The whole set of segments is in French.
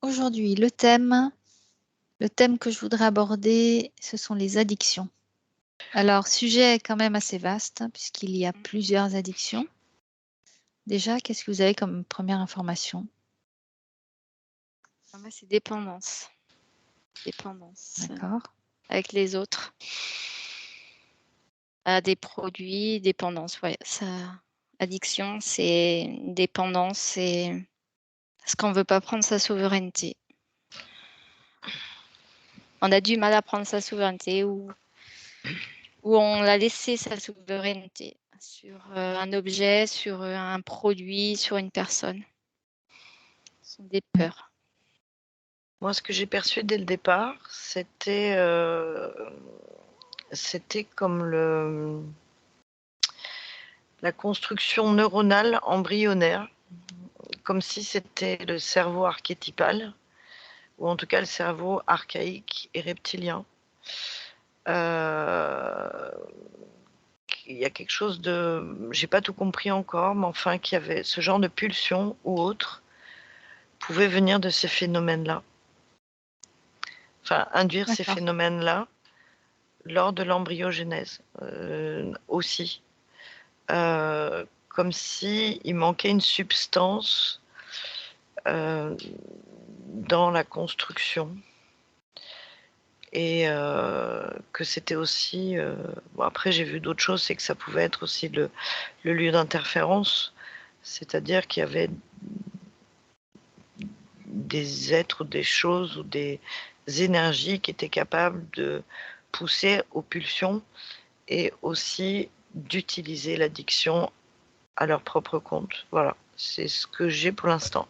Aujourd'hui, le thème que je voudrais aborder, ce sont les addictions. Alors, sujet quand même assez vaste, hein, puisqu'il y a plusieurs addictions. Déjà, qu'est-ce que vous avez comme première information? Moi, c'est dépendance. Dépendance D'accord. avec les autres. À des produits, dépendance, ouais. Ça, addiction, c'est une dépendance, c'est parce qu'on veut pas prendre sa souveraineté. On a du mal à prendre sa souveraineté ou on a laissé sa souveraineté sur un objet, sur un produit, sur une personne. Ce sont des peurs. Moi, ce que j'ai perçu dès le départ, c'était comme la construction neuronale embryonnaire, comme si c'était le cerveau archétypal, ou en tout cas le cerveau archaïque et reptilien. Il y a quelque chose de... J'ai pas tout compris encore, mais enfin qu'il y avait ce genre de pulsion ou autre pouvait venir de ces phénomènes-là. Enfin, induire ces D'accord. phénomènes-là lors de l'embryogénèse aussi. Comme si il manquait une substance dans la construction. Et que c'était aussi... bon, après, j'ai vu d'autres choses, c'est que ça pouvait être aussi le lieu d'interférence, c'est-à-dire qu'il y avait des êtres ou des choses ou des énergies qui étaient capables de pousser aux pulsions et aussi d'utiliser l'addiction à leur propre compte. Voilà, c'est ce que j'ai pour l'instant.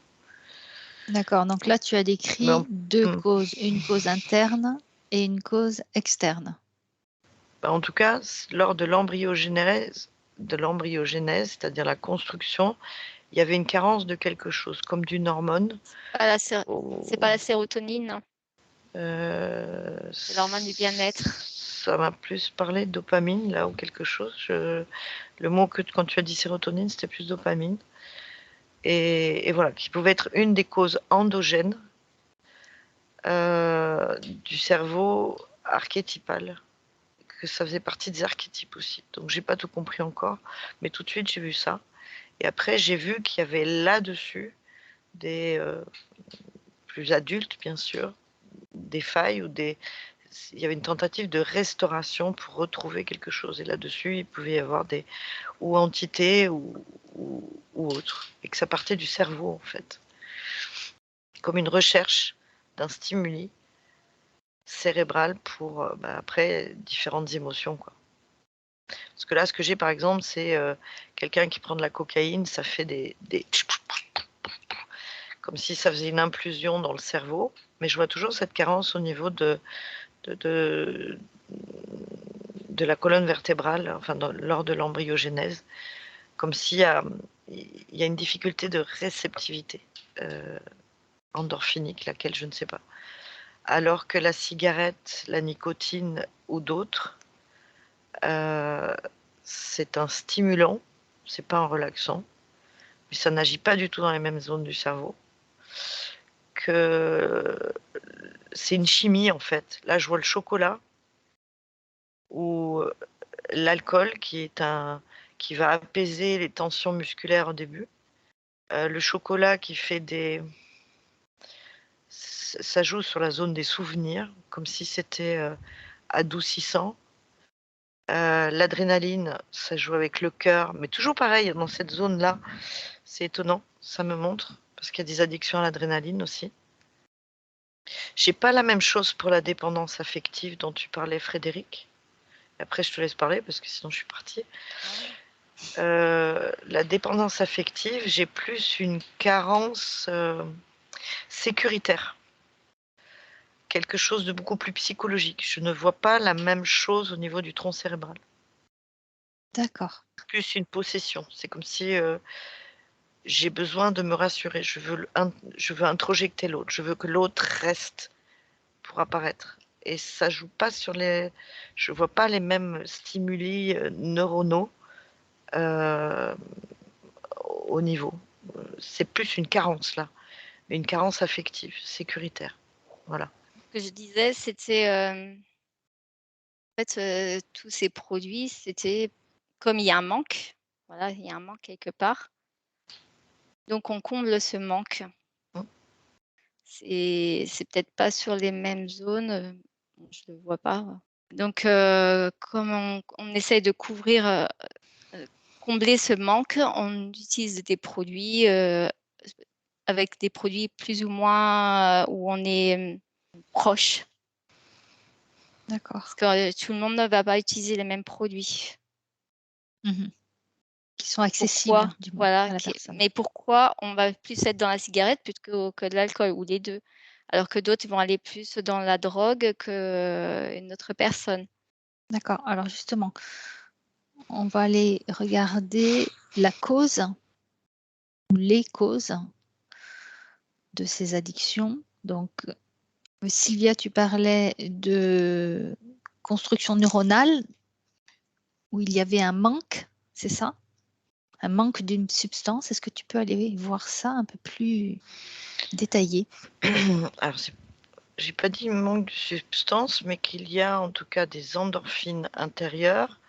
D'accord. Donc là, tu as décrit deux causes, une cause interne et une cause externe. En tout cas, lors de l'embryogénèse, c'est-à-dire la construction, il y avait une carence de quelque chose, comme d'une hormone. C'est pas la sérotonine, C'est l'hormone du bien-être. Ça m'a plus parlé de dopamine, là, ou quelque chose. Le mot que quand tu as dit sérotonine, c'était plus dopamine. Et voilà, qui pouvait être une des causes endogènes du cerveau archétypal, que ça faisait partie des archétypes aussi. Donc j'ai pas tout compris encore, mais tout de suite j'ai vu ça. Et après j'ai vu qu'il y avait là-dessus des plus adultes, bien sûr, des failles ou il y avait une tentative de restauration pour retrouver quelque chose. Et là-dessus, il pouvait y avoir des ou entités ou autres. Et que ça partait du cerveau, en fait. Comme une recherche d'un stimuli cérébral pour, après, différentes émotions, quoi. Parce que là, ce que j'ai, par exemple, c'est quelqu'un qui prend de la cocaïne, ça fait des comme si ça faisait une implosion dans le cerveau. Mais je vois toujours cette carence au niveau de la colonne vertébrale, enfin lors de l'embryogénèse, comme s'il y a une difficulté de réceptivité endorphinique, laquelle je ne sais pas. Alors que la cigarette, la nicotine ou d'autres, c'est un stimulant, c'est pas un relaxant, mais ça n'agit pas du tout dans les mêmes zones du cerveau. Que c'est une chimie en fait. Là, je vois le chocolat ou l'alcool qui va apaiser les tensions musculaires au début. Le chocolat qui fait ça joue sur la zone des souvenirs, comme si c'était adoucissant. L'adrénaline, ça joue avec le cœur, mais toujours pareil, dans cette zone-là, c'est étonnant, ça me montre, parce qu'il y a des addictions à l'adrénaline aussi. J'ai pas la même chose pour la dépendance affective dont tu parlais, Frédéric. Après, je te laisse parler, parce que sinon je suis partie. La dépendance affective, j'ai plus une carence sécuritaire. Quelque chose de beaucoup plus psychologique. Je ne vois pas la même chose au niveau du tronc cérébral. D'accord. Plus une possession. C'est comme si j'ai besoin de me rassurer. Je veux introjecter l'autre. Je veux que l'autre reste pour apparaître. Et ça joue pas sur les... Je vois pas les mêmes stimuli neuronaux au niveau. C'est plus une carence là. Une carence affective, sécuritaire. Voilà. Ce que je disais, c'était en fait tous ces produits, c'était comme il y a un manque, voilà, il y a un manque quelque part. Donc on comble ce manque. Mmh. C'est peut-être pas sur les mêmes zones, je le vois pas. Donc comme on essaye de couvrir, combler ce manque, on utilise des produits, avec des produits plus ou moins, où on est, proche. D'accord. Parce que, tout le monde ne va pas utiliser les mêmes produits. Mhm. Qui sont accessibles, Pourquoi? du moins, Voilà, à la personne. mais pourquoi on va plus être dans la cigarette plutôt que de l'alcool ou les 2? Alors que d'autres vont aller plus dans la drogue qu'une autre personne. D'accord. Alors justement, on va aller regarder la cause ou les causes de ces addictions. Donc, Sylvia, tu parlais de construction neuronale où il y avait un manque, c'est ça? Un manque d'une substance. Est-ce que tu peux aller voir ça un peu plus détaillé? Alors, j'ai pas dit manque de substance, mais qu'il y a en tout cas des endorphines intérieures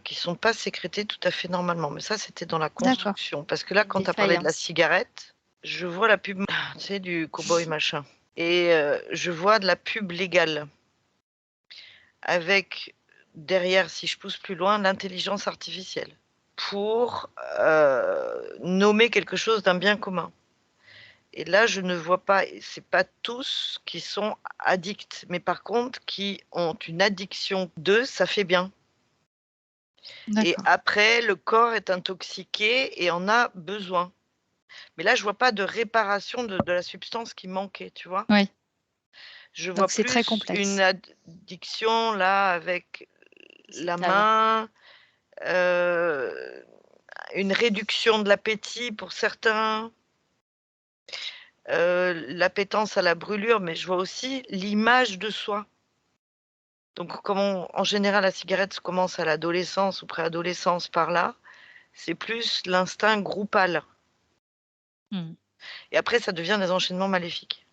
qui sont pas sécrétées tout à fait normalement. Mais ça, c'était dans la D'accord. construction. Parce que là, Une quand tu as parlé de la défaillance. cigarette, je vois la pub, tu sais, du cow-boy machin. Et je vois de la pub légale. Avec derrière, si je pousse plus loin, l'intelligence artificielle. Pour nommer quelque chose d'un bien commun. Et là, je ne vois pas, c'est pas tous qui sont addicts, mais par contre, qui ont une addiction de ça fait bien. Et D'accord. après, le corps est intoxiqué et en a besoin. Mais là, je vois pas de réparation de la substance qui manquait, tu vois. Oui. Je Donc vois c'est très plus complexe. une addiction là avec la Sociétale. main, une réduction de l'appétit pour certains. L'appétence à la brûlure, mais je vois aussi l'image de soi. Donc comme en général la cigarette commence à l'adolescence ou préadolescence par là, c'est plus l'instinct groupal Hmm. et après ça devient des enchaînements maléfiques.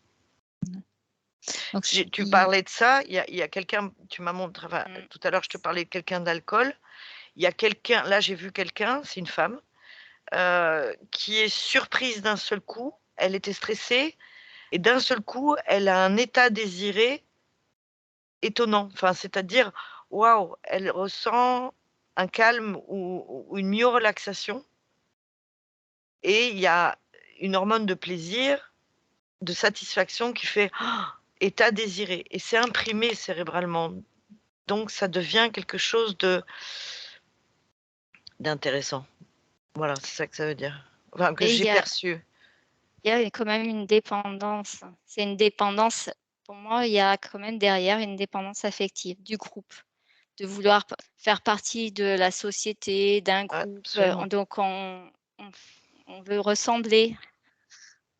Donc, Tu parlais de ça, il y a quelqu'un, tu m'as montré, enfin, Mmh. tout à l'heure je te parlais de quelqu'un d'alcool, il y a quelqu'un, là j'ai vu quelqu'un, c'est une femme, qui est surprise d'un seul coup, elle était stressée et d'un seul coup elle a un état désiré étonnant, enfin, c'est-à-dire, waouh, elle ressent un calme ou une mieux relaxation et il y a une hormone de plaisir, de satisfaction qui fait «Ah, état désiré» et c'est imprimé cérébralement. Donc ça devient quelque chose d'intéressant. Voilà, c'est ça que ça veut dire. Enfin, que Et j'ai perçu. il y a quand même une dépendance. C'est une dépendance, pour moi, il y a quand même derrière une dépendance affective du groupe, de vouloir faire partie de la société, d'un groupe, Absolument. donc on veut ressembler.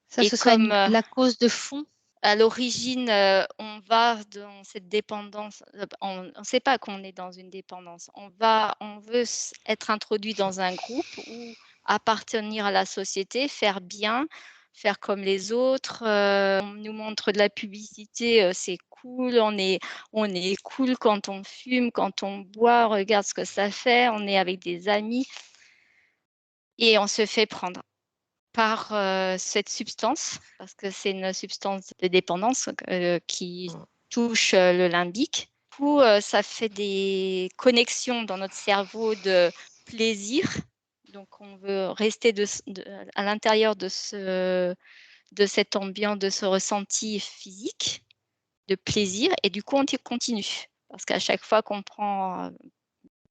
ça, Et ce serait comme, la cause de fond. à l'origine, on va dans cette dépendance, on ne sait pas qu'on est dans une dépendance. On veut être introduit dans un groupe ou appartenir à la société, faire bien, faire comme les autres. On nous montre de la publicité, c'est cool, on est cool quand on fume, quand on boit, regarde ce que ça fait, on est avec des amis et on se fait prendre par cette substance, parce que c'est une substance de dépendance qui Mmh. touche le limbique. Du coup, ça fait des connexions dans notre cerveau de plaisir. Donc, on veut rester à l'intérieur de cette ambiance, de ce ressenti physique de plaisir. Et du coup, on continue. Parce qu'à chaque fois qu'on prend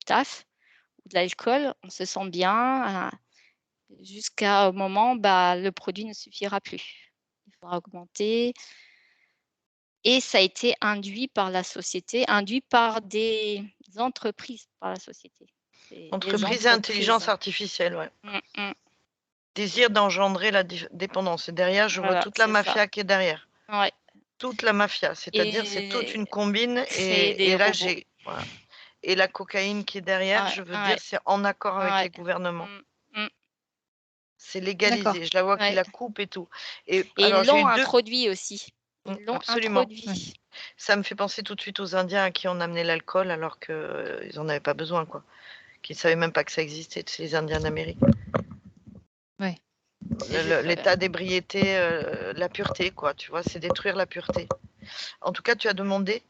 taf ou de l'alcool, on se sent bien. Jusqu'au moment, le produit ne suffira plus. Il faudra augmenter et ça a été induit par la société, induit par des entreprises, par la société. C'est des Entreprise et entreprises. intelligence artificielle, ouais. Mmh. Désir d'engendrer la dépendance. Et derrière, je vois Voilà, toute la c'est ça. mafia qui est derrière. Ouais, Toute la mafia, c'est-à-dire c'est toute et une combine créer des et là robots. j'ai voilà et la cocaïne qui est derrière, Ouais, je veux dire, ouais, c'est en accord avec ouais. les gouvernements. Mmh, mmh. C'est D'accord. légalisé. Je la vois qu'il Ouais. la coupe et tout. Et Et alors, ils j'ai eu l'ont 2 introduit aussi. Ils l'ont absolument. introduit. Ça me fait penser tout de suite aux Indiens à qui on amenait l'alcool alors qu'ils en avaient pas besoin, quoi. Qui savaient même pas que ça existait, c'est les Indiens d'Amérique. Ouais. L'état d'ébriété, la pureté, quoi, tu vois? C'est détruire la pureté. En tout cas, tu as demandé,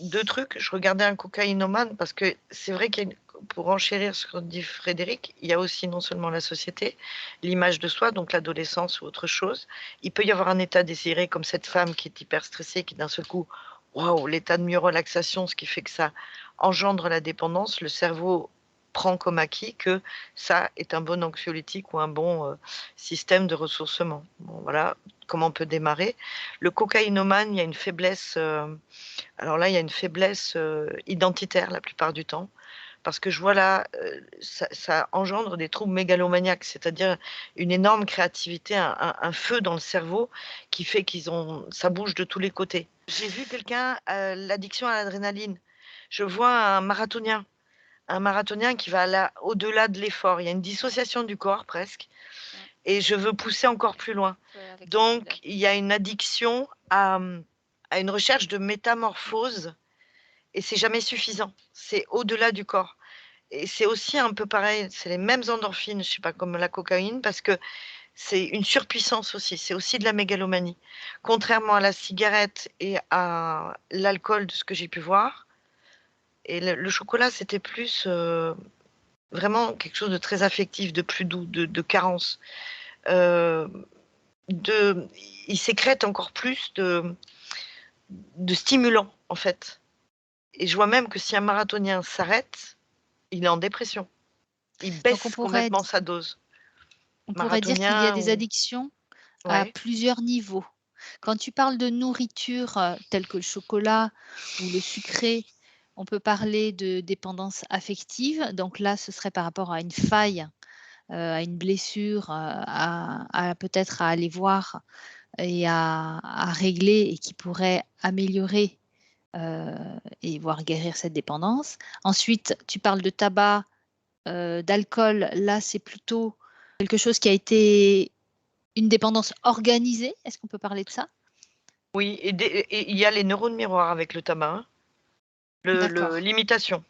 2 trucs. Je regardais un cocaïnomane parce que c'est vrai qu'il y a une pour enchérir ce que dit Frédéric, il y a aussi non seulement la société, l'image de soi, donc l'adolescence ou autre chose. Il peut y avoir un état désiré comme cette femme qui est hyper stressée, qui d'un seul coup, waouh, l'état de myorelaxation, ce qui fait que ça engendre la dépendance. Le cerveau prend comme acquis que ça est un bon anxiolytique ou un bon, système de ressourcement. Bon, voilà comment on peut démarrer. Le cocaïnomane, il y a une faiblesse, alors là, il y a une faiblesse, identitaire la plupart du temps. Parce que je vois là, ça engendre des troubles mégalomaniaques, c'est-à-dire une énorme créativité, un feu dans le cerveau qui fait ça bouge de tous les côtés. J'ai vu quelqu'un, l'addiction à l'adrénaline. Je vois un marathonien qui va au-delà de l'effort. Il y a une dissociation du corps presque et je veux pousser encore plus loin. Donc il y a une addiction à une recherche de métamorphose et c'est jamais suffisant. C'est au-delà du corps. Et c'est aussi un peu pareil, c'est les mêmes endorphines, je sais pas, comme la cocaïne, parce que c'est une surpuissance aussi, c'est aussi de la mégalomanie. Contrairement à la cigarette et à l'alcool, de ce que j'ai pu voir, et le chocolat, c'était plus vraiment quelque chose de très affectif, de plus doux, de carence. Euh, il sécrète encore plus de stimulants, en fait. Et je vois même que si un marathonien s'arrête, il est en dépression. Il Donc baisse complètement sa dose. on pourrait dire qu'il y a des Marathonien ou addictions à ouais. plusieurs niveaux. Quand tu parles de nourriture telle que le chocolat ou le sucré, on peut parler de dépendance affective. Donc là, ce serait par rapport à une faille, à une blessure, peut-être à aller voir et à régler et qui pourrait améliorer et voire guérir cette dépendance. Ensuite, tu parles de tabac, d'alcool. Là, c'est plutôt quelque chose qui a été une dépendance organisée. Est-ce qu'on peut parler de ça? Oui, et il y a les neurones miroirs avec le tabac, hein. D'accord. L'imitation.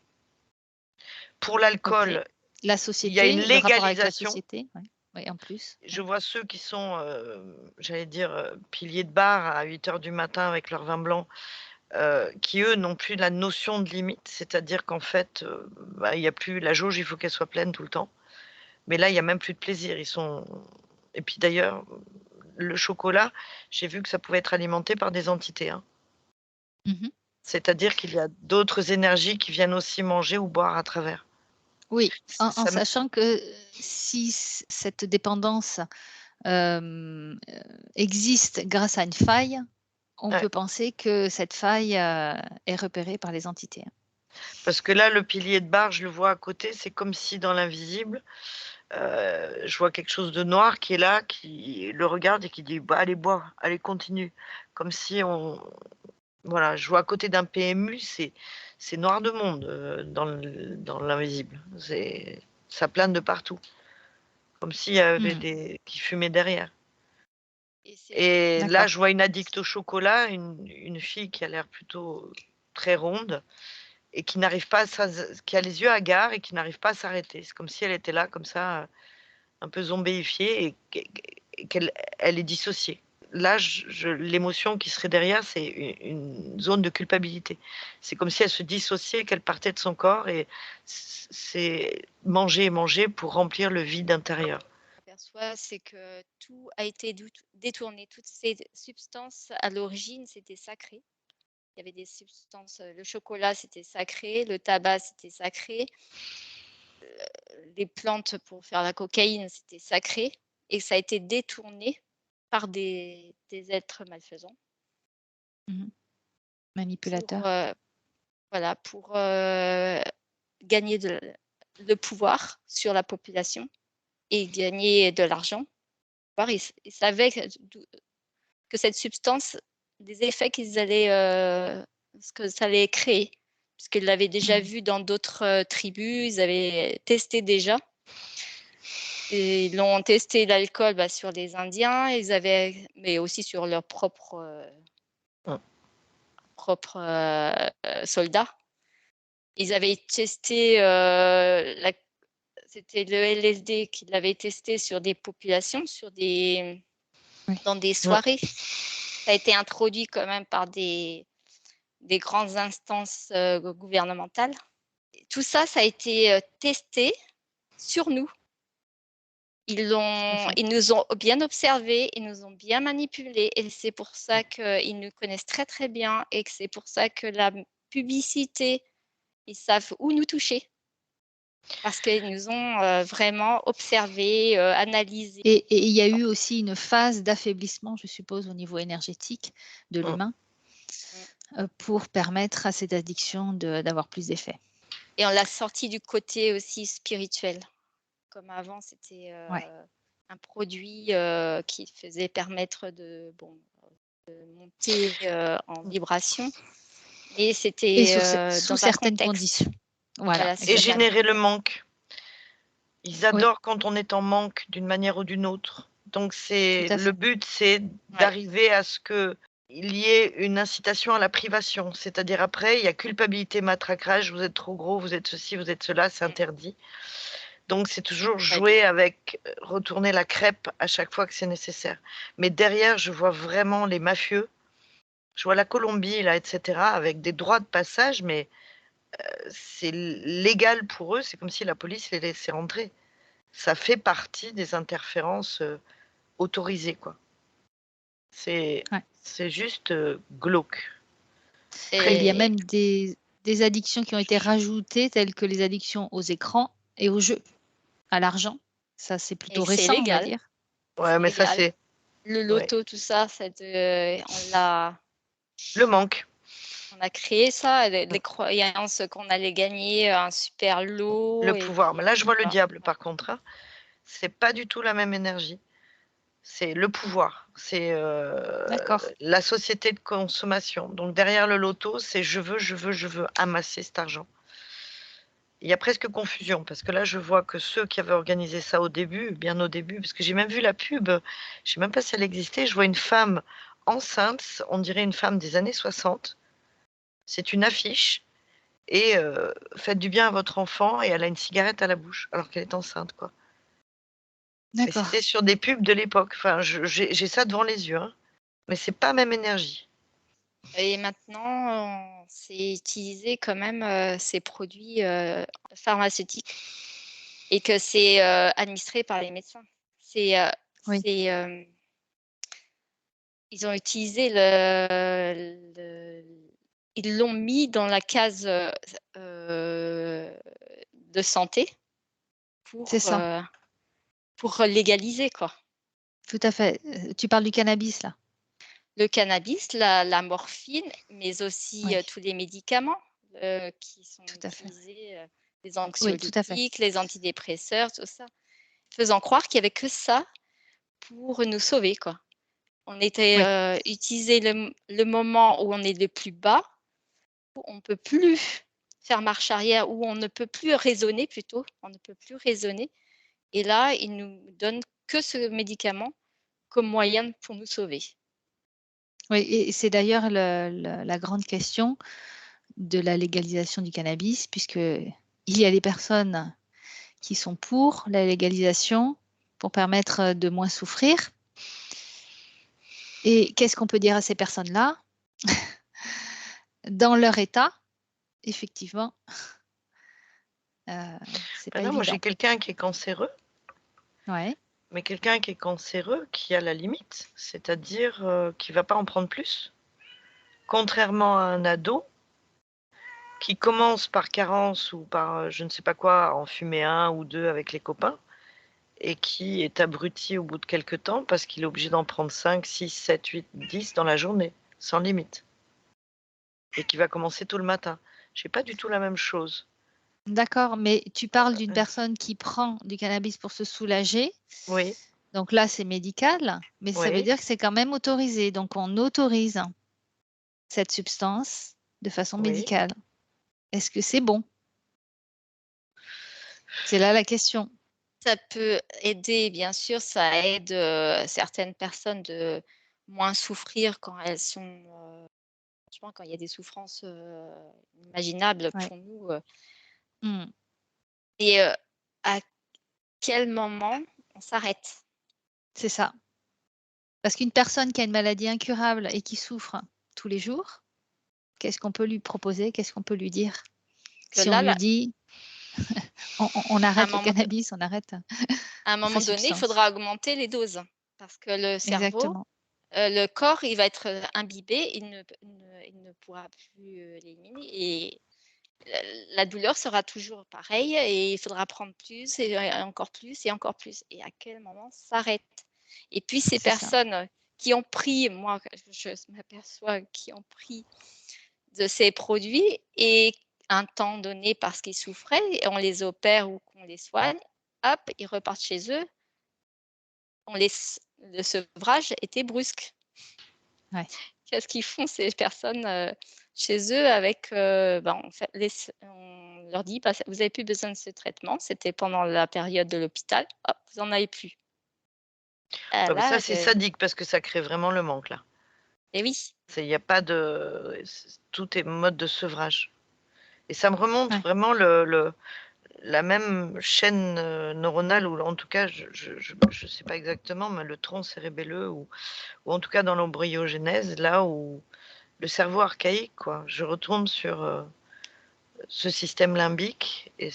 Pour OK. l'alcool, La il y a une société, le rapport avec la légalisation. société, ouais. Oui, en plus. Je vois ceux qui sont, j'allais dire, piliers de bar à 8 heures du matin avec leur vin blanc, qui eux n'ont plus la notion de limite. C'est-à-dire qu'en fait, bah, il y a plus la jauge, il faut qu'elle soit pleine tout le temps. Mais là, il y a même plus de plaisir. Et puis d'ailleurs, le chocolat, j'ai vu que ça pouvait être alimenté par des entités, hein. Mmh. C'est-à-dire qu'il y a d'autres énergies qui viennent aussi manger ou boire à travers. Oui, en Ça me sachant que si cette dépendance, existe grâce à une faille, on ouais, peut penser que cette faille, est repérée par les entités, hein. parce que là, le pilier de bar, je le vois à côté, c'est comme si dans l'invisible, je vois quelque chose de noir qui est là, qui le regarde et qui dit: «Bah, allez boire, allez continue». Comme si voilà, je vois à côté d'un PMU, c'est noir de monde, dans l'invisible. Ça plane de partout, comme s'il y avait Mmh. des qui fumaient derrière. Et Et là, D'accord. je vois une addict au chocolat, une fille qui a l'air plutôt très ronde et qui n'arrive pas à qui a les yeux hagards et qui n'arrive pas à s'arrêter. C'est comme si elle était là, comme ça, un peu zombéifiée et qu'elle est dissociée. Là, l'émotion qui serait derrière, c'est une zone de culpabilité. C'est comme si elle se dissociait, qu'elle partait de son corps et c'est manger et manger pour remplir le vide intérieur. aperçoit, c'est que tout a été détourné. Toutes ces substances, à l'origine, c'était sacré. Il y avait des substances, le chocolat, c'était sacré, le tabac, c'était sacré, les plantes pour faire la cocaïne, c'était sacré et ça a été détourné par des êtres malfaisants Mmh. pour, Manipulateur. voilà, pour, gagner le pouvoir sur la population et gagner de l'argent. Voir, ils savaient que cette substance, des effets qu'ils allaient, ce que ça allait créer. Puisqu'ils l'avaient déjà Mmh. vu dans d'autres, tribus, ils avaient testé déjà Et ils ont testé l'alcool sur les Indiens, mais aussi sur leurs propres soldats. Ils avaient testé, c'était le LSD qu'ils avaient testé sur des populations, dans des soirées. Ça a été introduit quand même par des grandes instances gouvernementales. Tout ça, ça a été testé sur nous. Ils nous ont bien observés, ils nous ont bien manipulés, et c'est pour ça qu'ils nous connaissent très très bien, et que c'est pour ça que la publicité, ils savent où nous toucher, parce qu'ils nous ont vraiment observés, analysés. Et il y a eu aussi une phase d'affaiblissement, je suppose, au niveau énergétique de l'humain, pour permettre à cette addiction d'avoir plus d'effet. Et on l'a sorti du côté aussi spirituel. Comme avant, c'était un produit qui faisait permettre de monter en vibration. Et c'était sous certaines conditions. Voilà, et générer le manque. Ils adorent quand on est en manque d'une manière ou d'une autre. Donc le but, c'est d'arriver à ce qu'il y ait une incitation à la privation. C'est-à-dire après, il y a culpabilité, matraquage, vous êtes trop gros, vous êtes ceci, vous êtes cela, c'est interdit. Donc c'est toujours jouer avec, retourner la crêpe à chaque fois que c'est nécessaire. Mais derrière, je vois vraiment les mafieux. Je vois la Colombie, là, etc., avec des droits de passage, mais c'est légal pour eux. C'est comme si la police les laissait rentrer. Ça fait partie des interférences autorisées, quoi. C'est juste glauque. Il y a même des addictions qui ont été rajoutées, telles que les addictions aux écrans et aux jeux, à l'argent. Ça, c'est plutôt récent, on va dire. Ouais, mais ça, c'est... Le loto, tout ça, on l'a... Le manque. On a créé ça, les croyances qu'on allait gagner un super lot. Le pouvoir. Mais là, je vois le diable, par contre. Hein. C'est pas du tout la même énergie. C'est le pouvoir. C'est la société de consommation. Donc, derrière le loto, c'est je veux amasser cet argent. Il y a presque confusion, parce que là, je vois que ceux qui avaient organisé ça au début, bien au début, parce que j'ai même vu la pub, je ne sais même pas si elle existait, je vois une femme enceinte, on dirait une femme des années 60. C'est une affiche, et faites du bien à votre enfant, et elle a une cigarette à la bouche, alors qu'elle est enceinte, quoi. Mais c'était sur des pubs de l'époque. Enfin, j'ai ça devant les yeux, hein. Mais c'est pas même énergie. Et maintenant, c'est utilisé quand même ces produits pharmaceutiques, et que c'est administré par les médecins. Ils ont utilisé ils l'ont mis dans la case de santé pour légaliser, quoi. Tout à fait. Tu parles du cannabis, là? Le cannabis, la morphine, mais aussi tous les médicaments qui sont utilisés, les anxiolytiques, les antidépresseurs, tout ça, faisant croire qu'il n'y avait que ça pour nous sauver, quoi. On était utilisé le moment où on est le plus bas, où on ne peut plus faire marche arrière, où on ne peut plus raisonner plutôt, on ne peut plus raisonner. Et là, ils nous donnent que ce médicament comme moyen pour nous sauver. Oui, et c'est d'ailleurs la grande question de la légalisation du cannabis, puisqu'il y a des personnes qui sont pour la légalisation pour permettre de moins souffrir. Et qu'est-ce qu'on peut dire à ces personnes-là? Dans leur état, effectivement, c'est pas là, évident. moi, j'ai quelqu'un qui est cancéreux. Ouais. Mais quelqu'un qui est cancéreux, qui a la limite, c'est-à-dire qui ne va pas en prendre plus. Contrairement à un ado qui commence par carence ou par je ne sais pas quoi, en fumer 1 ou 2 avec les copains, et qui est abruti au bout de quelques temps parce qu'il est obligé d'en prendre 5, 6, 7, 8, 10 dans la journée, sans limite. Et qui va commencer tôt le matin. Je n'ai pas du tout la même chose. D'accord, mais tu parles d'une personne qui prend du cannabis pour se soulager. Oui. Donc là, c'est médical, mais ça veut dire que c'est quand même autorisé. Donc, on autorise cette substance de façon médicale. Est-ce que c'est bon? C'est là la question. Ça peut aider, bien sûr, ça aide, certaines personnes de moins souffrir quand elles sont, franchement, quand il y a des souffrances, inimaginables Ouais. pour nous, Mmh. et à quel moment on s'arrête? C'est ça. Parce qu'une personne qui a une maladie incurable et qui souffre tous les jours, qu'est-ce qu'on peut lui proposer? Qu'est-ce qu'on peut lui dire? Que Si on là, lui dit: «On à un arrête le moment don cannabis, on arrête à un ces moment donné, il substances». faudra augmenter les doses parce que le cerveau, Exactement. le corps, il va être, imbibé, il ne pourra plus, l'éliminer et la la douleur sera toujours pareille et il faudra prendre plus et encore plus et encore plus et à quel moment s'arrête? Et puis ces C'est ça. personnes qui ont pris, moi je m'aperçois, qui ont pris de ces produits et un temps donné parce qu'ils souffraient et on les opère ou qu'on les soigne, hop, ils repartent chez eux. Le sevrage était brusque. Ouais. Qu'est-ce qu'ils font ces personnes, chez eux avec, ben, on fait on leur dit: «Bah, vous avez plus besoin de ce traitement». C'était pendant la période de l'hôpital. Hop, vous en avez plus. Ouais, bah, ça, Là, c'est sadique parce que ça crée vraiment le manque, là. et oui, Il y a pas de tout est mode de sevrage et ça me remonte Ouais. vraiment la même chaîne, neuronale ou en tout cas, je sais pas exactement, mais le tronc cérébelleux ou en tout cas dans l'embryogenèse, là où le cerveau archaïque, quoi. Je retourne sur, ce système limbique et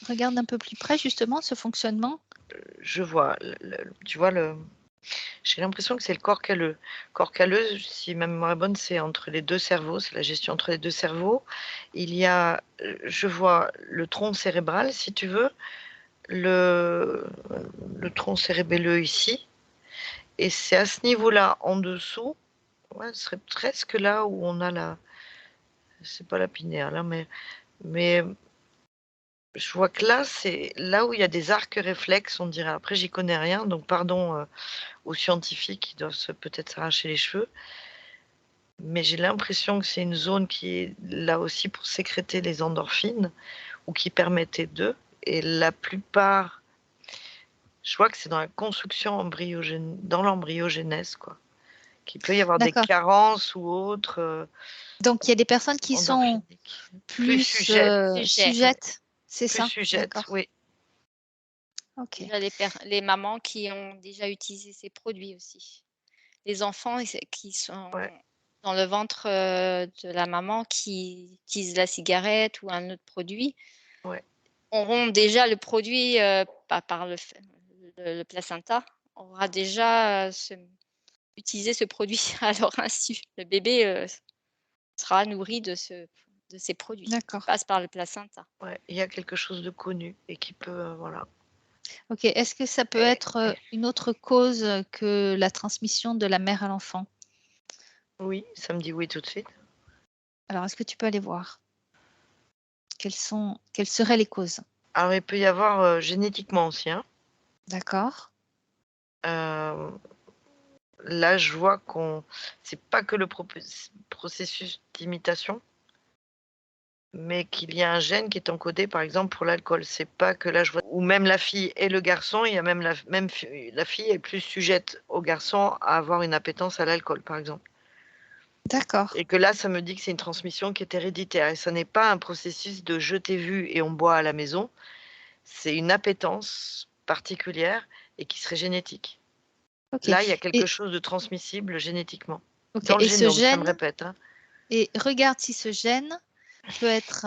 Regarde un peu plus près justement ce fonctionnement. je vois tu vois j'ai l'impression que c'est le corps calleux. Corps calleux, si ma mémoire est bonne, c'est entre les 2 cerveaux, c'est la gestion entre les 2 cerveaux. Il y a, je vois le tronc cérébral, si tu veux, le tronc cérébelleux ici et c'est à ce niveau-là, en dessous, ouais, ce serait presque là où on a c'est pas la pinéale, hein, mais je vois que là, c'est là où il y a des arcs réflexes, on dirait. Après, j'y connais rien, donc pardon, aux scientifiques qui doivent peut-être s'arracher les cheveux. Mais j'ai l'impression que c'est une zone qui est là aussi pour sécréter les endorphines ou qui permettait d'eux et la plupart je vois que c'est dans la construction dans l'embryogenèse, quoi, qu'il peut y avoir des D'accord. carences ou autres, Donc il y a des personnes qui sont endorphiniques. Plus plus, sujettes, sujet. sujettes, c'est plus ça? sujettes, D'accord. oui. OK. Déjà les mamans qui ont déjà utilisé ces produits aussi. Les enfants qui sont Ouais, dans le ventre, de la maman qui utilisent la cigarette ou un autre produit, ouais. auront déjà le produit, par le placenta, aura déjà, utilisé ce produit à leur insu. Le bébé, sera nourri de ces produits qui D'accord. passent par le placenta. Ouais, il y a quelque chose de connu et qui peut, voilà. OK. Est-ce que ça peut Et être, une autre cause, que la transmission de la mère à l'enfant? oui, ça me dit oui tout de suite. Alors est-ce que tu peux aller voir? Quelles seraient les causes? Alors il peut y avoir, génétiquement aussi, hein. D'accord. Hem, là, je vois qu'on c'est pas que le processus d'imitation, mais qu'il y a un gène qui est encodé, par exemple, pour l'alcool. C'est pas que là, je vois ou même la fille et le garçon, il y a même la fille est plus sujette au garçon à avoir une appétence à l'alcool, par exemple. D'accord. Et que là, ça me dit que c'est une transmission qui est héréditaire et ça n'est pas un processus de «je t'ai vu et on boit à la maison». C'est une appétence particulière et qui serait génétique. OK Là, il y a quelque et chose de transmissible génétiquement. OK Dans le et ce génome, ça me gène répète, hein. et regarde si ce gène peut être,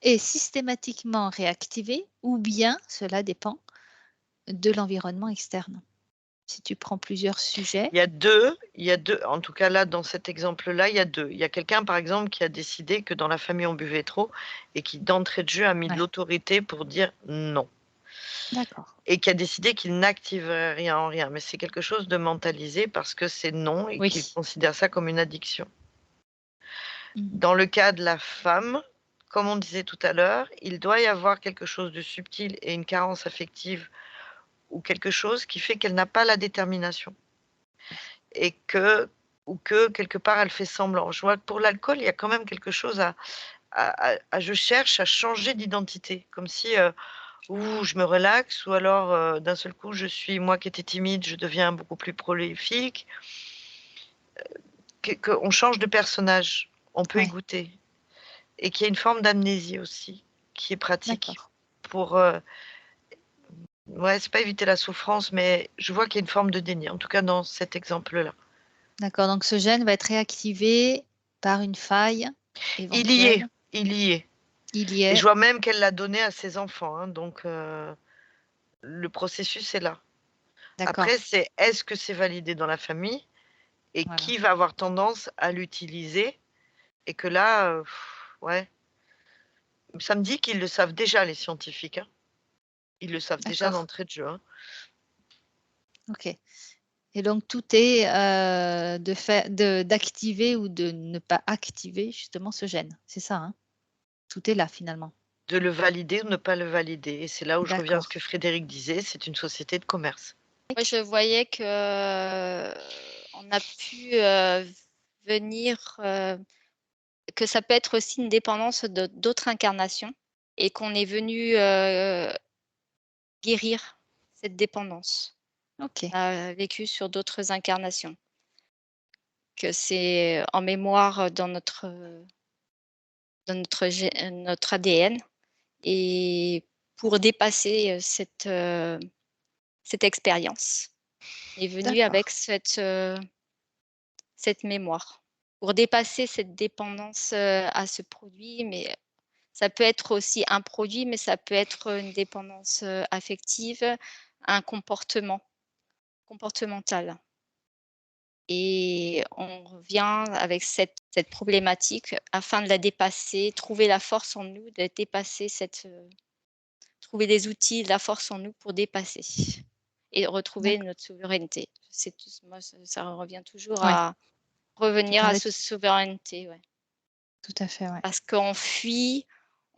est systématiquement réactivé ou bien cela dépend de l'environnement externe. Si tu prends plusieurs sujets, Il y a deux. En tout cas là, dans cet exemple-là, il y a 2. Il y a quelqu'un, par exemple, qui a décidé que dans la famille on buvait trop et qui d'entrée de jeu a mis de ouais, l'autorité pour dire non d'accord. et qui a décidé qu'il n'activerait rien en rien. Mais c'est quelque chose de mentalisé parce que c'est non et qu'il Oui. considère ça comme une addiction. Mmh. Dans le cas de la femme, comme on disait tout à l'heure, il doit y avoir quelque chose de subtil et une carence affective ou quelque chose qui fait qu'elle n'a pas la détermination et que quelque part elle fait semblant. Je vois que pour l'alcool, il y a quand même quelque chose à je cherche à changer d'identité, comme si, où je me relaxe, ou alors d'un seul coup, je suis moi qui étais timide, je deviens beaucoup plus prolifique. Qu'on change de personnage, on peut y Ouais, goûter. Et qu'il y a une forme d'amnésie aussi, qui est pratique d'accord. pour, ouais, c'est pas éviter la souffrance, mais je vois qu'il y a une forme de déni, en tout cas dans cet exemple-là. D'accord. Donc, ce gène va être réactivé par une faille Il y est, éventuelle. il y est. Il y Et je est. vois même qu'elle l'a donné à ses enfants, hein, donc le processus est là. Après, D'accord. c'est est-ce que c'est validé dans la famille et Voilà. qui va avoir tendance à l'utiliser et que là, ouais, ça me dit qu'ils le savent déjà les scientifiques, hein. Ils le savent déjà D'accord. d'entrée de jeu, hein. OK. Et donc, tout est d'activer ou de ne pas activer justement ce gène. C'est ça, hein? Tout est là finalement. De le valider ou ne pas le valider et c'est là où je reviens à ce D'accord. que Frédéric disait, c'est une société de commerce. Moi, je voyais que on a pu venir, que ça peut être aussi une dépendance d'autres incarnations et qu'on est venu guérir cette dépendance. OK. On a vécu sur d'autres incarnations. Que c'est en mémoire dans notre ADN et pour dépasser cette expérience. On est venu avec D'accord. cette mémoire. Pour dépasser cette dépendance à ce produit, mais ça peut être aussi un produit, mais ça peut être une dépendance affective, un comportemental. Et on revient avec cette problématique afin de la dépasser, trouver la force en nous de dépasser trouver des outils, la force en nous pour dépasser et retrouver D'accord. notre souveraineté. C'est tout moi ça revient toujours Ouais. à Tu revenir à parlais ce souveraineté, ouais. tout à fait, ouais. Parce on fuit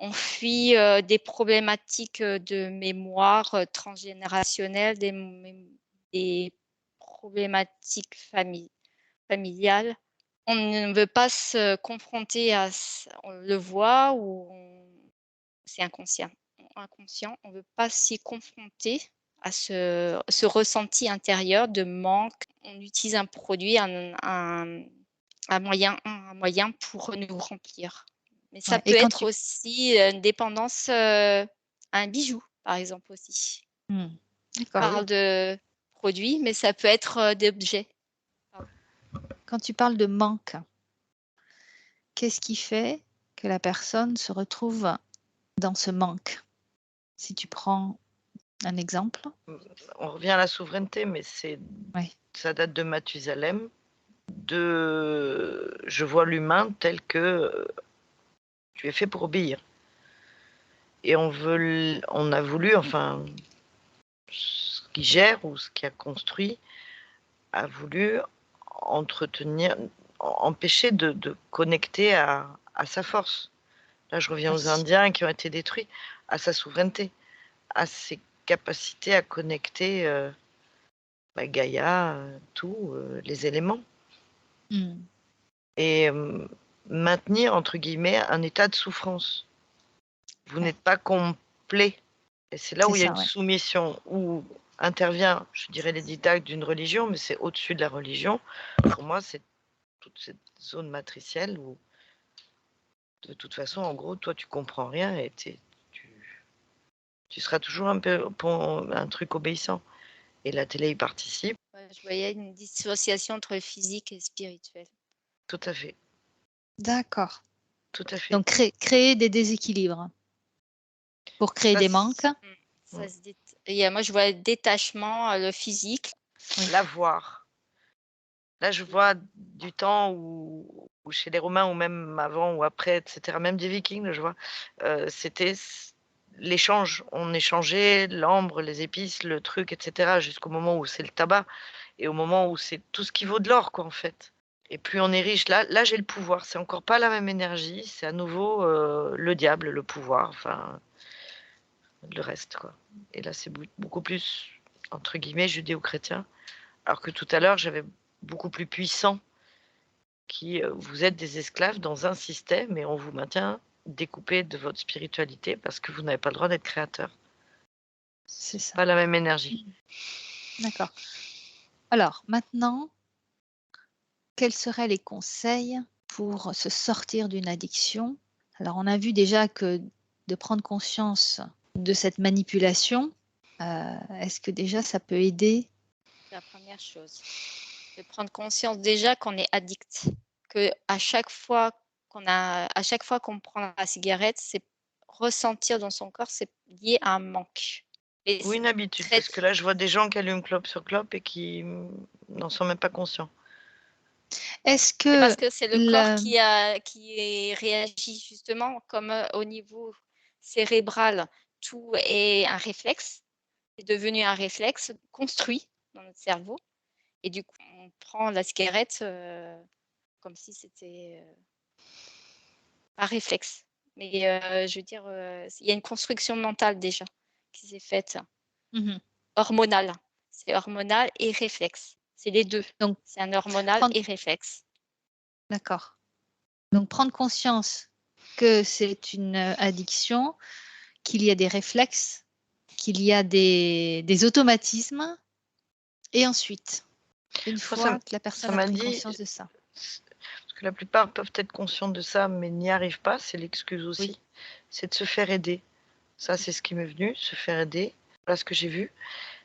des problématiques, de mémoire, transgénérationnelle, des problématiques familiales. On ne veut pas se confronter à on le voit ou c'est inconscient, on ne veut pas s'y confronter à ce ressenti intérieur de manque. On utilise un produit, un moyen pour nous remplir. Mais ça Ouais. peut Et quand être tu aussi, une dépendance, à un bijou, par exemple aussi. mmh. On D'accord. parle de produits, mais ça peut être, d'objets. Pardon. Quand tu parles de manque, qu'est-ce qui fait que la personne se retrouve dans ce manque? Si tu prends un exemple? On revient à la souveraineté, mais Oui. ça date de Mathusalem, je vois l'humain tel que tu es fait pour obéir. Et on a voulu, enfin, ce qui gère ou ce qui a construit a voulu empêcher de connecter à sa force. Là, je reviens aux Oui. Indiens qui ont été détruits, à sa souveraineté, à ses capacités à connecter Gaïa, tout, les éléments. Mmh. Et maintenir, entre guillemets, un état de souffrance. Vous Ouais. n'êtes pas complet. Et c'est là C'est où il y a ça, une ouais. soumission, où intervient, je dirais, les didactes d'une religion, mais c'est au-dessus de la religion. Pour moi, c'est toute cette zone matricielle où, de toute façon, en gros, toi, tu comprends rien et tu seras toujours un peu un truc obéissant. Et la télé y participe. Ouais, je voyais une dissociation entre le physique et le spirituel. Tout à fait. D'accord. Tout à fait. Donc créer des déséquilibres pour créer Ça, des manques. Ça se dét et moi, je vois le détachement, le physique. Oui. l'avoir. Là, je vois du temps où chez les Romains ou même avant ou après, etc., même des Vikings, je vois, c'était l'échange. On échangeait l'ambre, les épices, le truc, etc., jusqu'au moment où c'est le tabac et au moment où c'est tout ce qui vaut de l'or, quoi, en fait. Et plus on est riche, là j'ai le pouvoir. C'est encore pas la même énergie. C'est à nouveau le diable, le pouvoir, enfin le reste, quoi. Et là, c'est beaucoup plus entre guillemets judéo-chrétien. Alors que tout à l'heure, j'avais beaucoup plus puissant qui vous êtes des esclaves dans un système et on vous maintient découpé de votre spiritualité parce que vous n'avez pas le droit d'être créateur. C'est ça. Pas la même énergie. D'accord. Alors, maintenant, quels seraient les conseils pour se sortir d'une addiction? Alors, on a vu déjà que de prendre conscience de cette manipulation, est-ce que déjà ça peut aider? La première chose, de prendre conscience déjà qu'on est addict, que à chaque fois qu'on prend la cigarette, c'est ressentir dans son corps, c'est lié à un manque. Et Ou une habitude, très parce que là, je vois des gens qui allument clope sur clope et qui n'en sont même pas conscients. Est-ce C'est que parce que c'est le corps la qui réagit justement comme au niveau cérébral, tout est un réflexe, c'est devenu un réflexe construit dans notre cerveau et du coup, on prend la cigarette, comme si c'était, par réflexe. Mais, je veux dire, il y a une construction mentale déjà qui s'est faite, Mmh. hormonale. C'est hormonal et réflexe. C'est les 2. Donc C'est un hormonal prendre et réflexe. d'accord. Donc prendre conscience que c'est une, addiction, qu'il y a des réflexes, qu'il y a des automatismes et ensuite, une Moi, ça fois que la ça personne a m'a pris dit, conscience de ça. parce que la plupart peuvent être conscients de ça, mais n'y arrivent pas, c'est l'excuse Oui. aussi, c'est de se faire aider. Ça, c'est ce qui m'est venu, se faire aider. Voilà ce que j'ai vu.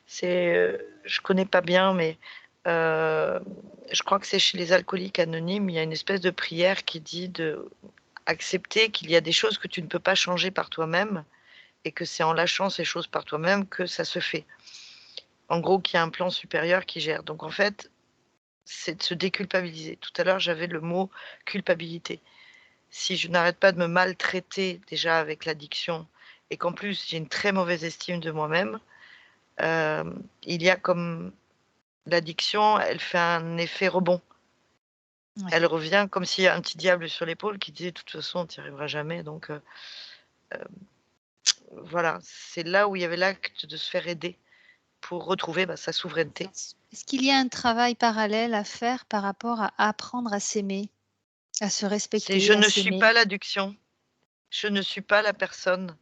C'est, je connais pas bien, mais je crois que c'est chez les alcooliques anonymes, il y a une espèce de prière qui dit de accepter qu'il y a des choses que tu ne peux pas changer par toi-même et que c'est en lâchant ces choses par toi-même que ça se fait. En gros, qu'il y a un plan supérieur qui gère. Donc en fait, c'est de se déculpabiliser. Tout à l'heure, j'avais le mot culpabilité. Si je n'arrête pas de me maltraiter déjà avec l'addiction et qu'en plus j'ai une très mauvaise estime de moi-même, il y a comme l'addiction, elle fait un effet rebond. Ouais. Elle revient comme s'il y a un petit diable sur l'épaule qui disait: «De toute façon, tu n'y arriveras jamais», donc voilà, c'est là où il y avait l'acte de se faire aider pour retrouver, sa souveraineté. Est-ce qu'il y a un travail parallèle à faire par rapport à apprendre à s'aimer, à se C'est: «Je respecter, à ne suis s'aimer? pas l'addiction, je ne suis pas la personne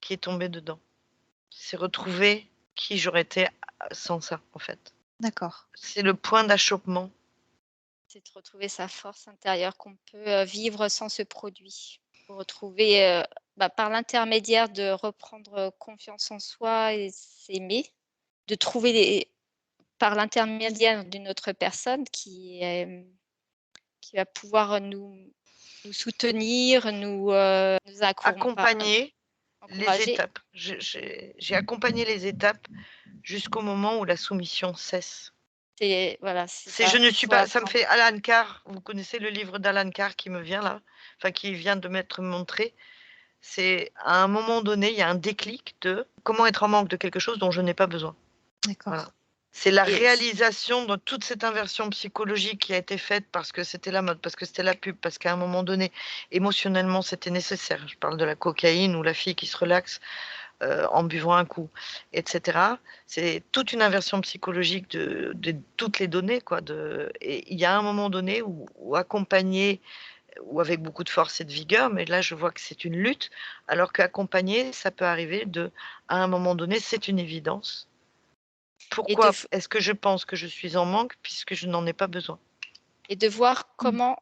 qui est tombée dedans». C'est retrouver qui j'aurais été sans ça, en fait. D'accord. C'est le point d'achoppement. C'est de retrouver sa force intérieure qu'on peut, vivre sans ce produit. Pour retrouver, par l'intermédiaire de reprendre, confiance en soi et s'aimer, de trouver par l'intermédiaire d'une autre personne qui va pouvoir nous soutenir, nous Accompagner les encourager. étapes. J'ai accompagné les étapes jusqu'au moment où la soumission cesse. C'est voilà, c'est C'est je ça, ne il suis faut pas, ça me apprendre. fait Alan Carr, vous connaissez le livre d'Alan Carr qui me vient là? Enfin qui vient de m'être montré. C'est à un moment donné, il y a un déclic de comment être en manque de quelque chose dont je n'ai pas besoin. Voilà. D'accord. C'est la Et réalisation de toute cette inversion psychologique qui a été faite parce que c'était la mode, parce que c'était la pub, parce qu'à un moment donné, émotionnellement, c'était nécessaire. Je parle de la cocaïne ou la fille qui se relaxe, en buvant un coup et cetera. C'est toute une inversion psychologique de toutes les données, quoi, et il y a un moment donné où accompagner ou avec beaucoup de force et de vigueur, mais là, je vois que c'est une lutte, alors qu'accompagner, ça peut arriver à un moment donné, c'est une évidence. et de Pourquoi est-ce que je pense que je suis en manque puisque je n'en ai pas besoin? voir Mmh.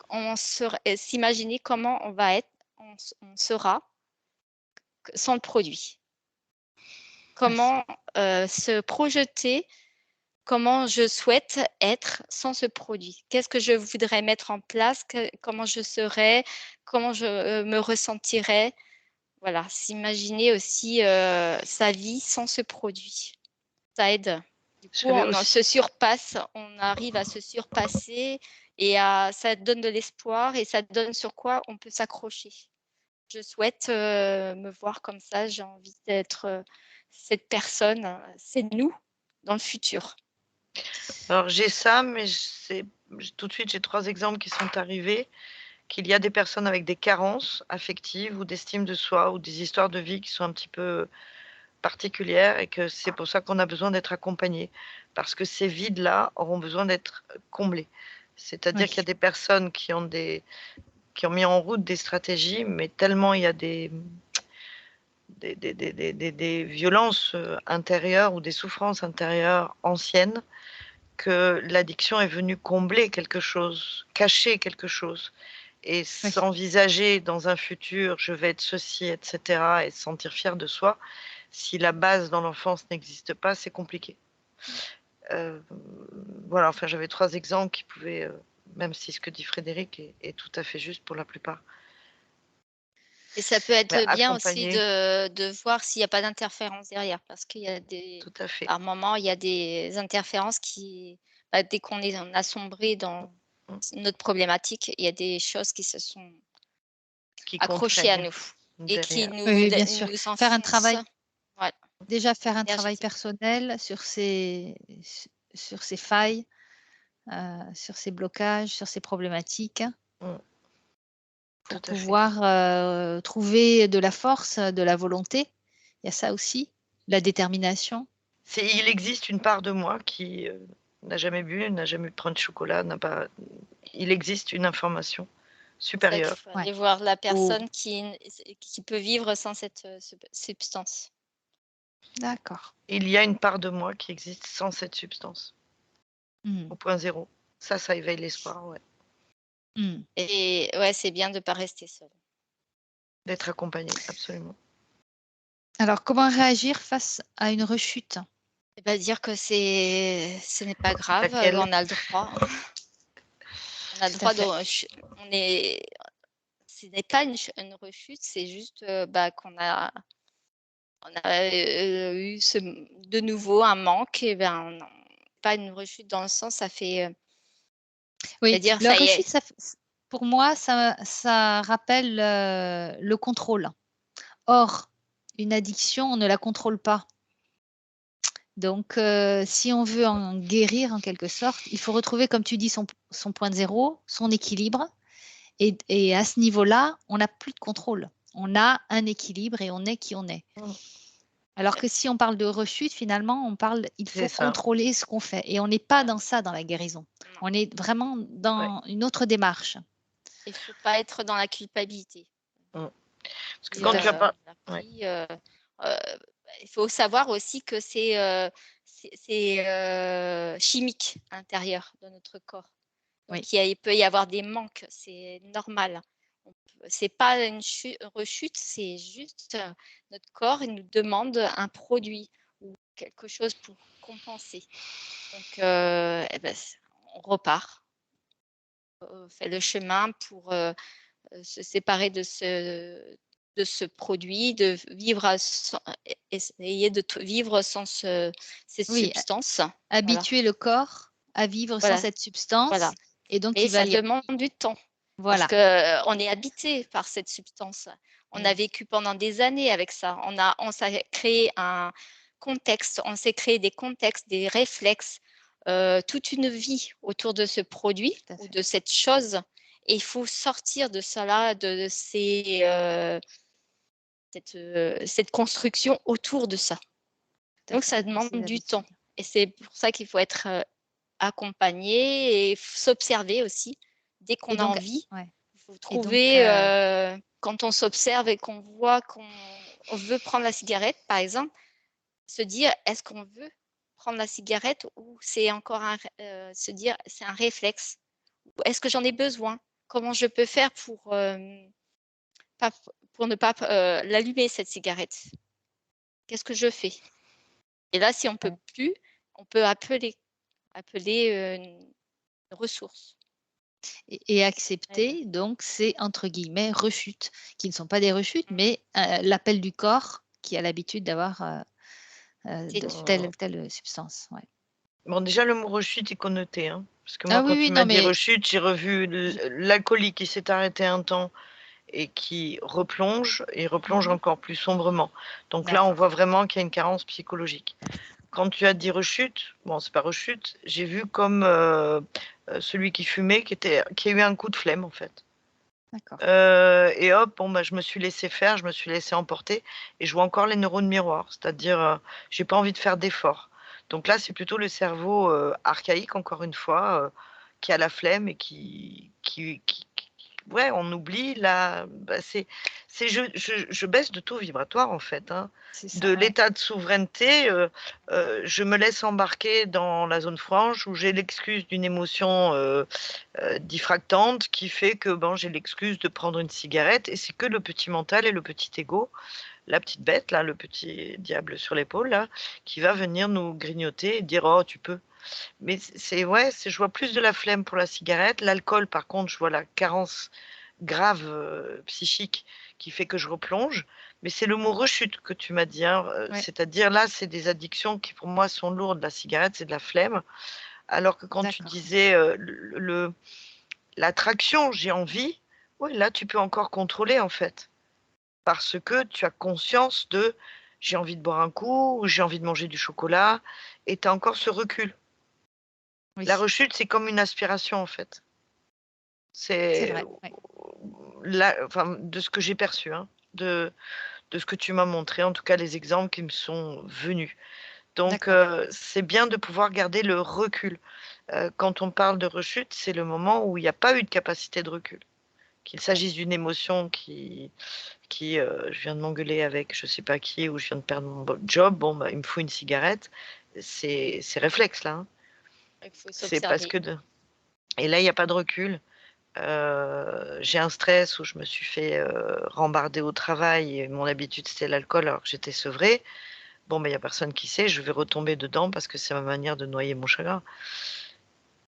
comment s'imaginer comment on va être, on sera sans le produit. Ouais. Comment, se projeter, comment je souhaite être sans ce produit? Qu'est-ce que je voudrais mettre en place? Comment je serais? Comment je, me ressentirais? Voilà, s'imaginer aussi, sa vie sans ce produit. Ça aide. Du coup, J'avais on aussi se surpasse, on arrive à se surpasser et ça donne de l'espoir et ça donne sur quoi on peut s'accrocher. Je souhaite, me voir comme ça, j'ai envie d'être, cette personne, c'est nous dans le futur. alors j'ai ça, mais tout de suite, j'ai 3 exemples qui sont arrivés, qu'il y a des personnes avec des carences affectives ou d'estime de soi ou des histoires de vie qui sont un petit peu particulières et que c'est pour ça qu'on a besoin d'être accompagné. Parce que ces vides-là auront besoin d'être comblés. C'est-à-dire qu'il y Oui. a des personnes qui ont mis en route des stratégies, mais tellement il y a des violences intérieures ou des souffrances intérieures anciennes, que l'addiction est venue combler quelque chose, cacher quelque chose, et Oui. s'envisager dans un futur, je vais être ceci, etc., et se sentir fier de soi. Si la base dans l'enfance n'existe pas, c'est compliqué. Voilà, enfin, j'avais 3 exemples qui pouvaient, même si ce que dit Frédéric est tout à fait juste pour la plupart. Et ça peut Mais être bien aussi accompagner, de voir s'il n'y a pas d'interférence derrière, parce qu'il y a tout à fait. par moment, il y a des interférences qui, dès qu'on a sombré dans Mm. notre problématique, il y a des choses qui se sont Qui accrochées à contraignent nous et qui derrière. Oui, bien sûr. nous Faire un enfoncent travail, ouais, déjà faire un travail énergétiquement. personnel sur ses failles, sur ses blocages, sur ses problématiques, Mm. pour Tout à fait. pouvoir trouver de la force, de la volonté. Il y a ça aussi, la détermination. Il existe une part de moi qui n'a jamais bu, n'a jamais pris de chocolat, n'a pas. Il existe une information C'est pour ça qu'il supérieure. faut Ouais. aller voir la Ou personne qui peut vivre sans cette substance. d'accord. Il y a une part de moi qui existe sans cette substance, Mmh. au point zéro. Ça éveille l'espoir, ouais. Mmh. Et ouais, c'est bien de ne pas rester seul. D'être accompagné, absolument. Alors, comment réagir face à une rechute? Et bah, dire que ce n'est pas grave, Laquelle? on a le droit. On a le Tout à droit de fait. on est ce n'est pas une rechute, c'est juste, qu'on a eu de nouveau un manque et ben, non, pas une rechute dans le sens, ça fait, Oui, c'est-à-dire la ça y est. rechute, pour moi, ça rappelle le contrôle. Or, une addiction, on ne la contrôle pas. Donc, si on veut en guérir en quelque sorte, il faut retrouver, comme tu dis, son point de zéro, son équilibre. Et à ce niveau-là, on n'a plus de contrôle. On a un équilibre et on est qui on est. Mmh. Alors que si on parle de rechute, finalement, il C'est faut ça. contrôler ce qu'on fait. Et on n'est pas dans ça dans la guérison. Non. On est vraiment dans une autre démarche. Il faut pas être dans la culpabilité. Parce que Tout quand à tu as fait. pas. On a Ouais. pris, il faut savoir aussi que c'est chimique à l'intérieur de notre corps. Oui. Donc il peut y avoir des manques, c'est normal. C'est pas une rechute, c'est juste notre corps, il nous demande un produit ou quelque chose pour compenser. Donc eh ben, on repart, on fait le chemin pour se séparer de ce produit, de vivre essayer de vivre sans cette Oui, substance. Voilà, habituer le corps à vivre sans voilà, cette substance. voilà. Et donc, Mais il va ça y demande du temps parce Voilà. qu'on est habité par cette substance. On a Mmh. vécu pendant des années avec ça. On s'est créé un contexte, on s'est créé des contextes, des réflexes, toute une vie autour de ce produit Tout à ou fait. de cette chose. Et il faut sortir de cela, de cette construction autour de ça. Tout à Donc fait. ça De demande ses du temps habitudes. et c'est pour ça qu'il faut être, accompagné et s'observer aussi. Dès Et qu'on a donc, envie, ouais. il faut Et donc, trouver, quand on s'observe et qu'on voit qu'on veut prendre la cigarette, par exemple, se dire: «Est-ce qu'on veut prendre la cigarette ou c'est encore se dire: "C'est un réflexe"? Ou est-ce que j'en ai besoin? Comment je peux faire pour, pour ne pas l'allumer cette cigarette? Qu'est-ce que je fais?» Et là, si on peut Ouais. plus, on peut appeler une ressource. Et accepter, donc, c'est entre guillemets rechutes, qui ne sont pas des rechutes, Mmh. mais l'appel du corps qui a l'habitude d'avoir C'est de tout. telle ou telle substance. Ouais. Bon, déjà, le mot rechute est connoté, hein, parce que moi, Ah oui, quand tu oui, m'as non, dit mais rechute, j'ai revu l'alcoolique qui s'est arrêté un temps et qui replonge, et replonge encore plus sombrement. Donc là, on d'accord. voit vraiment qu'il y a une carence psychologique. Quand tu as dit rechute, bon, c'est pas rechute, j'ai vu comme celui qui fumait, qui a eu un coup de flemme, en fait. D'accord. Et hop, bon, bah, je me suis laissé faire, je me suis laissé emporter, et je vois encore les neurones miroirs, c'est-à-dire, j'ai pas envie de faire d'efforts. Donc là, c'est plutôt le cerveau archaïque, encore une fois, qui a la flemme et qui ouais, on oublie je baisse de taux vibratoire en fait, hein. C'est De ça, ouais. l'état de souveraineté, je me laisse embarquer dans la zone franche où j'ai l'excuse d'une émotion, diffractante qui fait que, bon, j'ai l'excuse de prendre une cigarette et c'est que le petit mental et le petit ego, la petite bête là, le petit diable sur l'épaule là, qui va venir nous grignoter et dire: «Oh tu peux». Mais ouais, je vois plus de la flemme pour la cigarette. L'alcool par contre, je vois la carence grave, psychique qui fait que je replonge. Mais c'est le mot rechute que tu m'as dit, hein, Ouais, c'est-à-dire là, c'est des addictions qui pour moi sont lourdes. La cigarette, c'est de la flemme. Alors que quand tu d'accord. disais, l'attraction, j'ai envie, oui, là, tu peux encore contrôler en fait. Parce que tu as conscience de: «J'ai envie de boire un coup» ou «J'ai envie de manger du chocolat» et tu as encore ce recul. La Oui, rechute, c'est comme une aspiration en fait. c'est C'est vrai, ouais. là, enfin, de ce que j'ai perçu, hein, de ce que tu m'as montré, en tout cas les exemples qui me sont venus. Donc, D'accord. c'est bien de pouvoir garder le recul. Quand on parle de rechute, c'est le moment où il y a pas eu de capacité de recul. Qu'il Ouais. s'agisse d'une émotion je viens de m'engueuler avec je sais pas qui ou je viens de perdre mon job, bon, bah, il me faut une cigarette. C'est réflexe là, hein. Il faut C'est parce s'observer. que de et là, il y a pas de recul. J'ai un stress où je me suis fait, rembarder au travail et mon habitude, c'était l'alcool alors que j'étais sevrée. Bon, mais il y a personne qui sait, je vais retomber dedans parce que c'est ma manière de noyer mon chagrin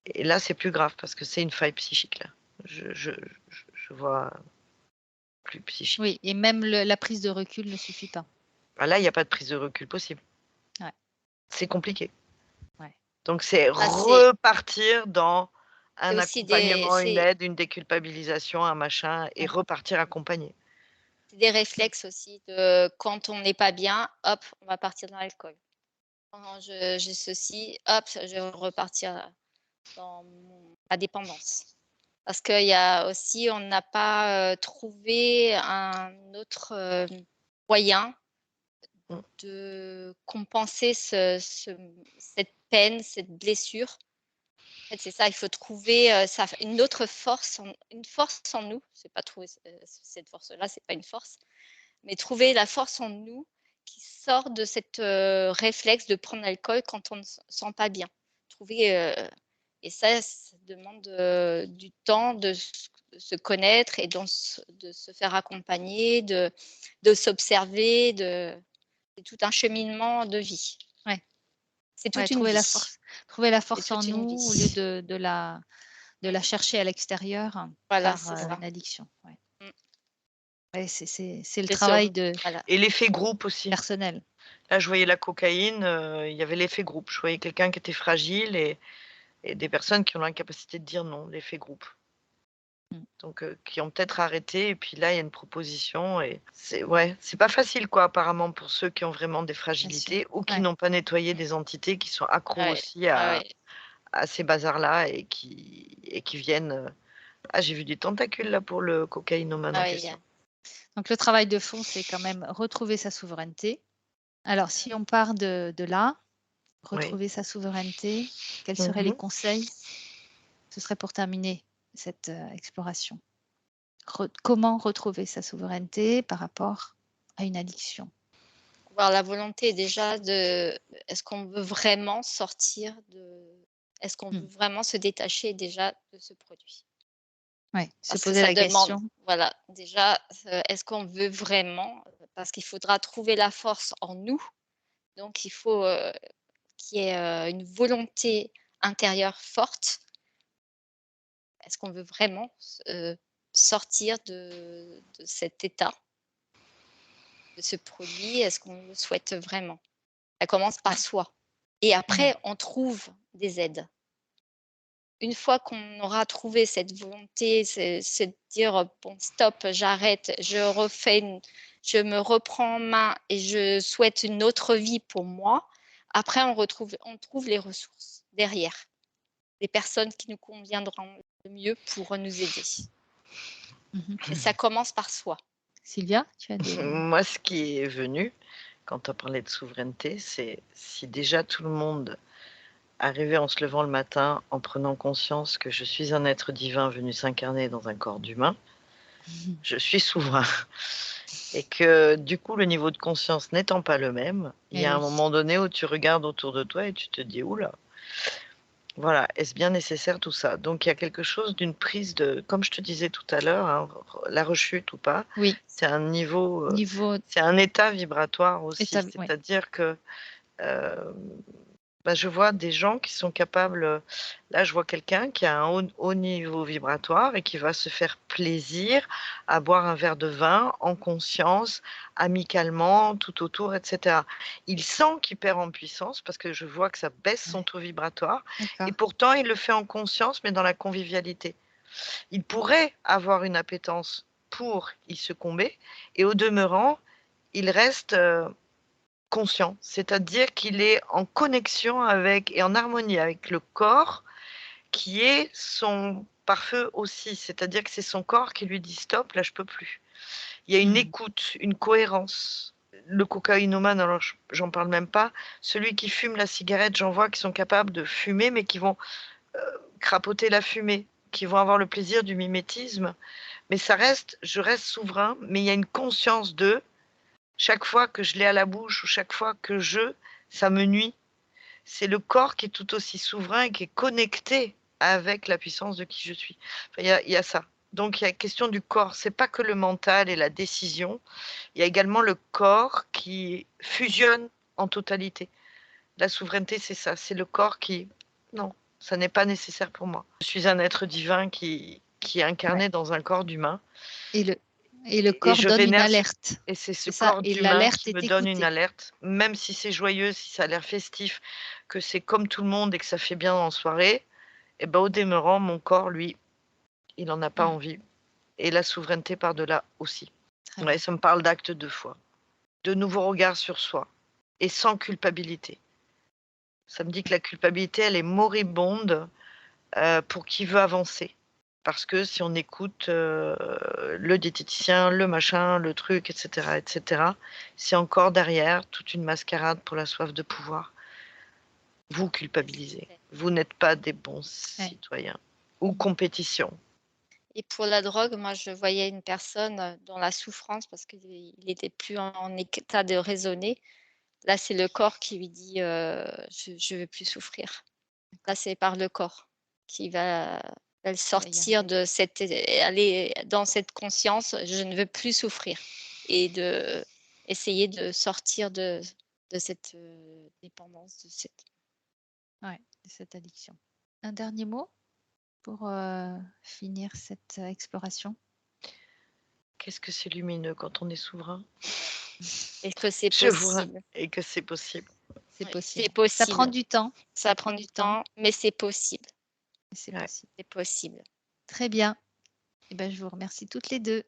et là, c'est plus grave parce que c'est une faille psychique là. Je vois plus Oui, psychique. et même la prise de recul ne suffit pas. Ah là, il y a pas de prise de recul possible. Ouais, C'est compliqué. ouais. Donc c'est Ah, c'est repartir dans c'est un aussi accompagnement, une aide, une déculpabilisation, un machin et Ouais. repartir accompagné. c'est des réflexes aussi de quand on n'est pas bien, hop, on va partir dans l'alcool. Quand j'ai ceci, hop, je vais repartir dans ma dépendance. Parce qu'il y a aussi on n'a pas, trouvé un autre, moyen Mmh, de compenser cette peine, cette blessure. En fait, c'est ça, il faut trouver, ça une autre force une force en nous. C'est pas trouver cette force-là, c'est pas une force, mais trouver la force en nous qui sort de cette, réflexe de prendre l'alcool quand on ne se sent pas bien. Trouver, et ça demande, du temps de se connaître et de se faire accompagner, de s'observer, c'est tout un cheminement de vie. Ouais, C'est ouais, toute une vie. trouver la C'est force en toute une nous au lieu vie. de la chercher à l'extérieur Voilà, par, c'est ça. une addiction. Ouais. Mmh. Ouais, c'est le C'est ça, travail de voilà. et l'effet groupe aussi. personnel. Là, je voyais la cocaïne, il y avait l'effet groupe. Je voyais quelqu'un qui était fragile et des personnes qui ont l'incapacité de dire non, l'effet groupe. Mmh. Donc qui ont peut-être arrêté et puis là, il y a une proposition et c'est ouais, c'est pas facile quoi apparemment pour ceux qui ont vraiment des Bien sûr. fragilités ou qui Ouais, n'ont pas nettoyé des entités qui sont accros Ouais, aussi ouais, ouais. à ces bazars-là et qui viennent, ah j'ai vu des tentacules là pour le cocaïnomane Ah en ouais, il y question. a donc le travail de fond, c'est quand même retrouver sa souveraineté. Alors si on part de là, Oui. retrouver sa souveraineté, quels seraient les Mmh. conseils? Ce serait pour terminer cette, exploration. Comment retrouver sa souveraineté par rapport à une addiction? avoir la volonté déjà de est-ce qu'on veut vraiment sortir de est-ce qu'on veut Mmh. vraiment se détacher déjà de ce produit? Ouais, se Parce que poser ça la demande question. voilà, déjà, est-ce qu'on veut vraiment? Parce qu'il faudra trouver la force en nous, donc il faut, qu'il y ait, une volonté intérieure forte. Est-ce qu'on veut vraiment sortir de cet état, de ce produit? Est-ce qu'on le souhaite vraiment? Ça commence par Ouais. soi et Mmh. après on trouve des aides. Une fois qu'on aura trouvé cette volonté, c'est de dire: «Bon stop, j'arrête, je me reprends en main et je souhaite une autre vie pour moi». Après on trouve les ressources derrière, les personnes qui nous conviendront le mieux pour nous aider. Mmh. Mais ça commence par soi. Sylvia, tu as des Moi, ce qui est venu quand on parlait de souveraineté, c'est si déjà tout le monde arriver en se levant le matin, en prenant conscience que je suis un être divin venu s'incarner dans un corps d'humain. Je suis souverain. Et que du coup, le niveau de conscience n'étant pas le même, il y a un moment donné où tu regardes autour de toi et tu te dis, oula, voilà, est-ce bien nécessaire tout ça? Donc il y a quelque chose d'une prise de, comme je te disais tout à l'heure, hein, la rechute ou pas, Oui, c'est un niveau, niveau c'est un état vibratoire aussi. état, oui. C'est-à-dire que je vois des gens qui sont capables, là je vois quelqu'un qui a un haut niveau vibratoire et qui va se faire plaisir à boire un verre de vin en conscience, amicalement, tout autour, etc. Il sent qu'il perd en puissance parce que je vois que ça baisse son Ouais. taux vibratoire D'accord. et pourtant il le fait en conscience mais dans la convivialité. Il pourrait avoir une appétence pour y succomber et au demeurant, il reste conscient, c'est-à-dire qu'il est en connexion avec et en harmonie avec le corps qui est son pare-feu aussi, c'est-à-dire que c'est son corps qui lui dit stop, là je peux plus. Il y a une écoute, une cohérence. Le cocaïnomane, alors j'en parle même pas, celui qui fume la cigarette, j'en vois qui sont capables de fumer mais qui vont crapoter la fumée, qui vont avoir le plaisir du mimétisme, mais ça reste, je reste souverain, mais il y a une conscience de chaque fois que je l'ai à la bouche ou chaque fois que ça me nuit. C'est le corps qui est tout aussi souverain et qui est connecté avec la puissance de qui je suis. Enfin, il y a ça. Donc il y a la question du corps. C'est pas que le mental et la décision. Il y a également le corps qui fusionne en totalité. La souveraineté, c'est ça. C'est le corps qui, non, ça n'est pas nécessaire pour moi. Je suis un être divin qui est incarné dans un corps d'humain. Et le corps je donne une vénère alerte. et c'est ce C'est ça. corps Et d'humain l'alerte qui est me donne une écoutée. alerte, même si c'est joyeux, si ça a l'air festif, que c'est comme tout le monde et que ça fait bien en soirée, et ben au demeurant, mon corps, lui, il n'en a pas envie. Et la souveraineté par-delà aussi. Très Ouais, bien. ça me parle d'acte de foi, de nouveaux regards sur soi, et sans culpabilité. Ça me dit que la culpabilité, elle est moribonde pour qui veut avancer. Parce que si on écoute le diététicien, le machin, le truc, etc., c'est encore derrière toute une mascarade pour la soif de pouvoir. Vous culpabilisez. Vous n'êtes pas des bons citoyens. Ou compétition. Et pour la drogue, moi, je voyais une personne dans la souffrance parce qu'il n'était plus en état de raisonner. Là, c'est le corps qui lui dit je ne veux plus souffrir. Là, c'est par le corps qui va le sortir de aller dans cette conscience, je ne veux plus souffrir. Et essayer de sortir de cette dépendance, de cette addiction. Un dernier mot pour finir cette exploration? Qu'est-ce que c'est lumineux quand on est souverain? Et que c'est Je vois, possible. et que c'est possible. C'est Oui, possible. c'est possible. Ça prend du temps. Ça prend du temps, mais c'est possible. C'est Ouais. possible. C'est possible. Très bien. Eh ben, je vous remercie toutes les deux.